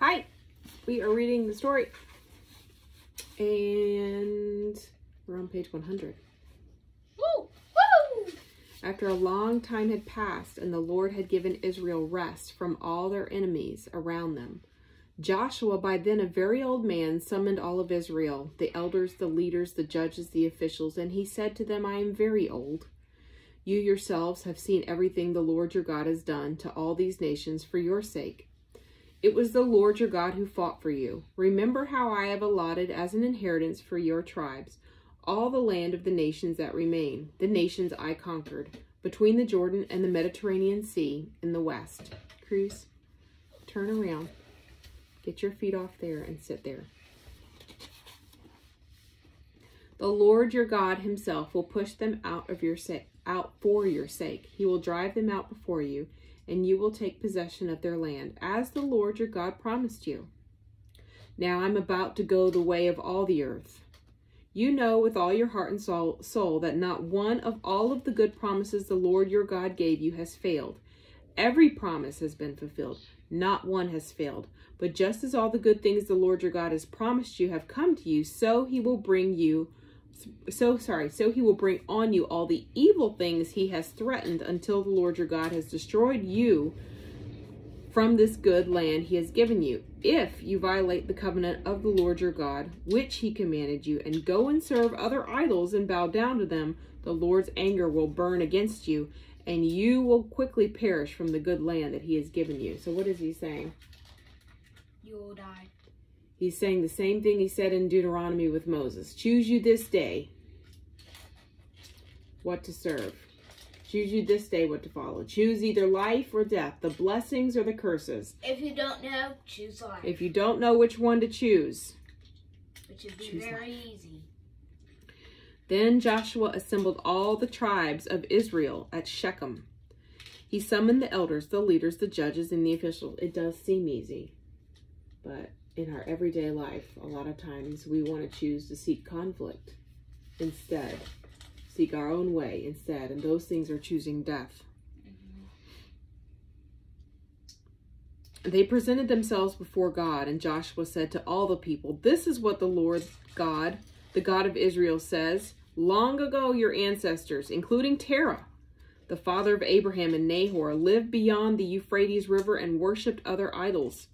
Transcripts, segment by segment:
Hi, we are reading the story, and we're on page 100. Woo! Woo! After a long time had passed, and the Lord had given Israel rest from all their enemies around them, Joshua, by then a very old man, summoned all of Israel, the elders, the leaders, the judges, the officials, and he said to them, I am very old. You yourselves have seen everything the Lord your God has done to all these nations for your sake. It was the Lord your God who fought for you. Remember how I have allotted as an inheritance for your tribes all the land of the nations that remain, the nations I conquered, between the Jordan and the Mediterranean Sea in the west. Cruz, turn around. Get your feet off there and sit there. The Lord your God himself will push them out for your sake. He will drive them out before you, and you will take possession of their land, as the Lord your God promised you. Now I'm about to go the way of all the earth. You know with all your heart and soul that not one of all of the good promises the Lord your God gave you has failed. Every promise has been fulfilled. Not one has failed. But just as all the good things the Lord your God has promised you have come to you, so he will bring on you all the evil things he has threatened until the Lord your God has destroyed you from this good land he has given you. If you violate the covenant of the Lord your God, which he commanded you, and go and serve other idols and bow down to them, the Lord's anger will burn against you, and you will quickly perish from the good land that he has given you. So what is he saying? You will die. He's saying the same thing he said in Deuteronomy with Moses. Choose you this day what to serve. Choose you this day what to follow. Choose either life or death, the blessings or the curses. If you don't know, choose life. If you don't know which one to choose, which would be very easy. Then Joshua assembled all the tribes of Israel at Shechem. He summoned the elders, the leaders, the judges, and the officials. It does seem easy, but in our everyday life, a lot of times we want to choose to seek conflict instead. Seek our own way instead, and those things are choosing death. They presented themselves before God, and Joshua said to all the people, this is what the Lord God, the God of Israel, says. Long ago your ancestors, including Terah, the father of Abraham and Nahor, lived beyond the Euphrates River and worshipped other idols.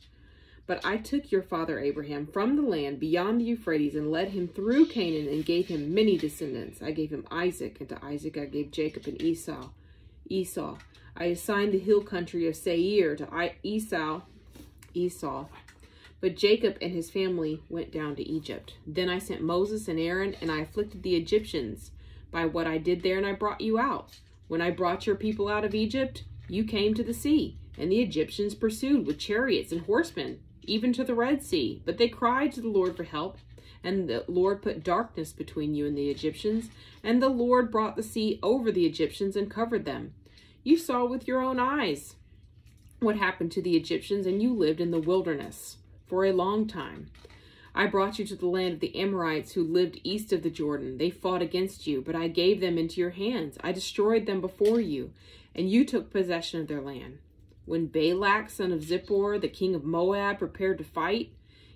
But I took your father Abraham from the land beyond the Euphrates and led him through Canaan and gave him many descendants. I gave him Isaac, and to Isaac I gave Jacob and Esau. I assigned the hill country of Seir to Esau. But Jacob and his family went down to Egypt. Then I sent Moses and Aaron, and I afflicted the Egyptians by what I did there, and I brought you out. When I brought your people out of Egypt, you came to the sea, and the Egyptians pursued with chariots and horsemen, even to the Red Sea. But they cried to the Lord for help, and the Lord put darkness between you and the Egyptians, and the Lord brought the sea over the Egyptians and covered them. You saw with your own eyes what happened to the Egyptians, and you lived in the wilderness for a long time. I brought you to the land of the Amorites who lived east of the Jordan. They fought against you, but I gave them into your hands. I destroyed them before you, and you took possession of their land. When Balak, son of Zippor, the king of Moab, prepared to fight,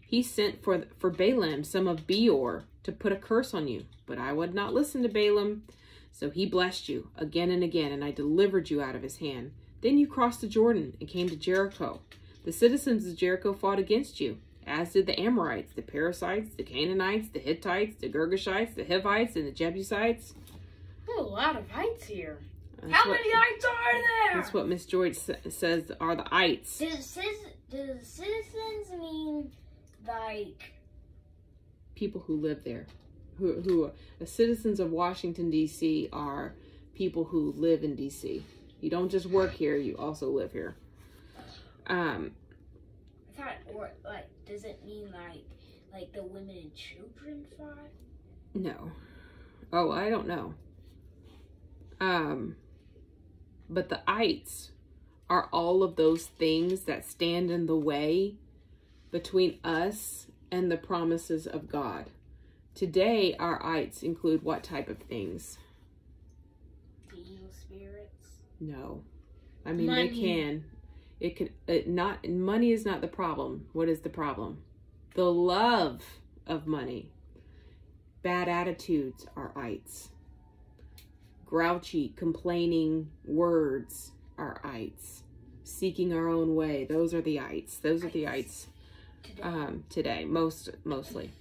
he sent for Balaam, son of Beor, to put a curse on you. But I would not listen to Balaam. So he blessed you again and again, and I delivered you out of his hand. Then you crossed the Jordan and came to Jericho. The citizens of Jericho fought against you, as did the Amorites, the Perizzites, the Canaanites, the Hittites, the Girgashites, the Hivites, and the Jebusites. There's a lot of ites here. How many ites are there? That's what Miss George says are the ites. Does citizens mean like people who live there? Who the citizens of Washington, D.C. are people who live in D.C. You don't just work here, you also live here. I thought, or like, does it mean like the women and children fought? No. Oh, I don't know. But the ites are all of those things that stand in the way between us and the promises of God. Today, our ites include what type of things? The evil spirits? No. I mean, Money. they can. Money is not the problem. What is the problem? The love of money. Bad attitudes are ites. Grouchy, complaining words are ites. Seeking our own way. Those are the ites. Those are the ites today. Mostly.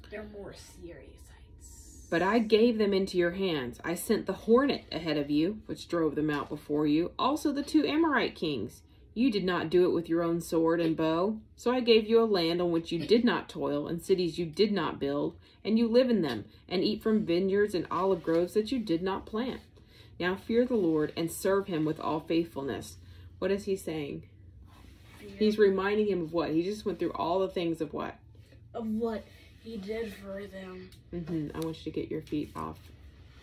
They're more serious ites. But I gave them into your hands. I sent the hornet ahead of you, which drove them out before you. Also the 2 Amorite kings. You did not do it with your own sword and bow. So I gave you a land on which you did not toil, and cities you did not build, and you live in them, and eat from vineyards and olive groves that you did not plant. Now fear the Lord and serve him with all faithfulness. What is he saying? He's reminding him of what? He just went through all the things of what? Of what he did for them. I want you to get your feet off.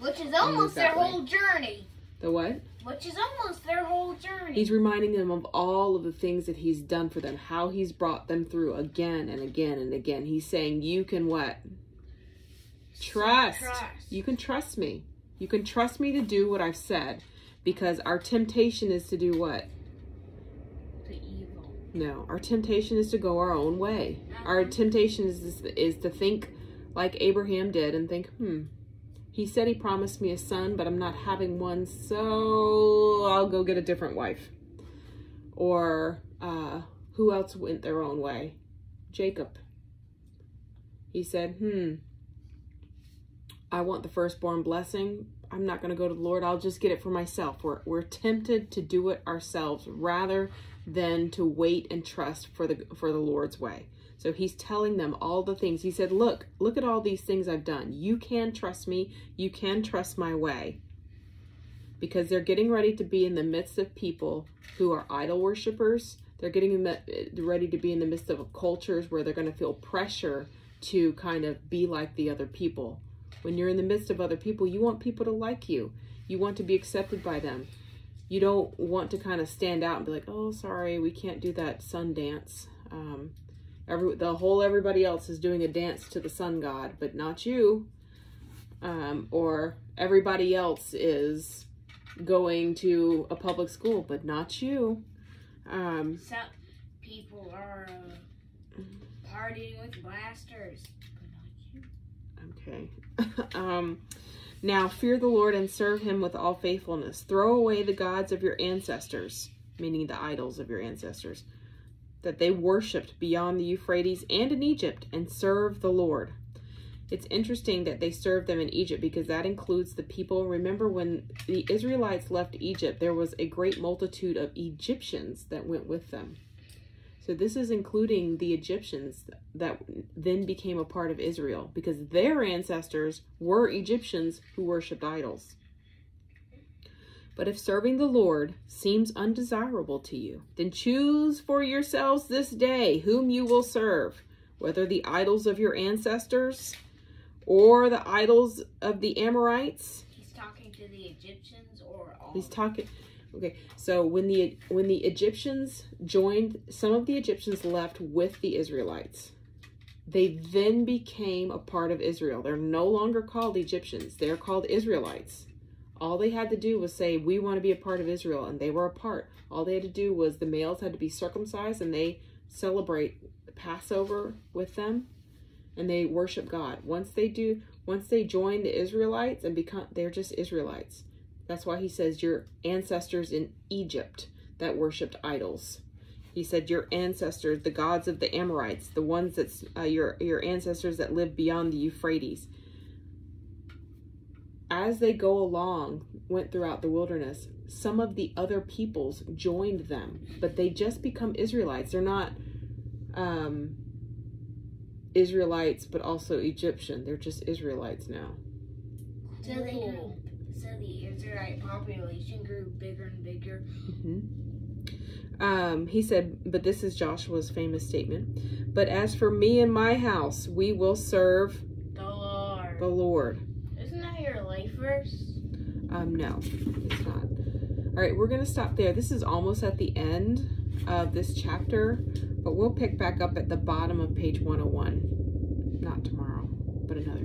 Which is almost their whole journey. The what? Which is almost their whole journey. He's reminding them of all of the things that he's done for them. How he's brought them through again and again and again. He's saying, you can what? Trust. You can trust me. You can trust me to do what I've said. Because our temptation is to do what? The evil. No. Our temptation is to go our own way. Our temptation is to think like Abraham did and think, he said he promised me a son, but I'm not having one, so I'll go get a different wife. Or who else went their own way? Jacob. He said, I want the firstborn blessing. I'm not going to go to the Lord. I'll just get it for myself. We're tempted to do it ourselves rather than to wait and trust for the Lord's way. So he's telling them all the things. He said, look at all these things I've done. You can trust me. You can trust my way. Because they're getting ready to be in the midst of people who are idol worshipers. They're getting ready to be in the midst of cultures where they're going to feel pressure to kind of be like the other people. When you're in the midst of other people, you want people to like you. You want to be accepted by them. You don't want to kind of stand out and be like, oh, sorry, we can't do that sun dance. Everybody else is doing a dance to the sun god, but not you. Or everybody else is going to a public school, but not you. Some people are partying with blasters, but not you. Okay. Now fear the Lord and serve him with all faithfulness. Throw away the gods of your ancestors, meaning the idols of your ancestors, that they worshipped beyond the Euphrates and in Egypt, and serve the Lord. It's interesting that they served them in Egypt because that includes the people. Remember when the Israelites left Egypt, there was a great multitude of Egyptians that went with them. So this is including the Egyptians that then became a part of Israel because their ancestors were Egyptians who worshipped idols. But if serving the Lord seems undesirable to you, then choose for yourselves this day whom you will serve, whether the idols of your ancestors or the idols of the Amorites. He's talking to the Egyptians or all? He's talking... Okay, so when the Egyptians joined, some of the Egyptians left with the Israelites. They then became a part of Israel. They're no longer called Egyptians. They're called Israelites. All they had to do was say, we want to be a part of Israel, and they were a part. All they had to do was the males had to be circumcised, and they celebrate Passover with them, and they worship God. Once they join the Israelites and they're just Israelites. That's why he says your ancestors in Egypt that worshipped idols. He said your ancestors, the gods of the Amorites, the ones that's your ancestors that lived beyond the Euphrates. As they go along, went throughout the wilderness, some of the other peoples joined them, but they just become Israelites. They're not Israelites, but also Egyptian. They're just Israelites now. So the Israelite population grew bigger and bigger. He said, but this is Joshua's famous statement. But as for me and my house, we will serve the Lord. The Lord. Isn't that your life verse? No, it's not. All right, we're going to stop there. This is almost at the end of this chapter, but we'll pick back up at the bottom of page 101. Not tomorrow, but another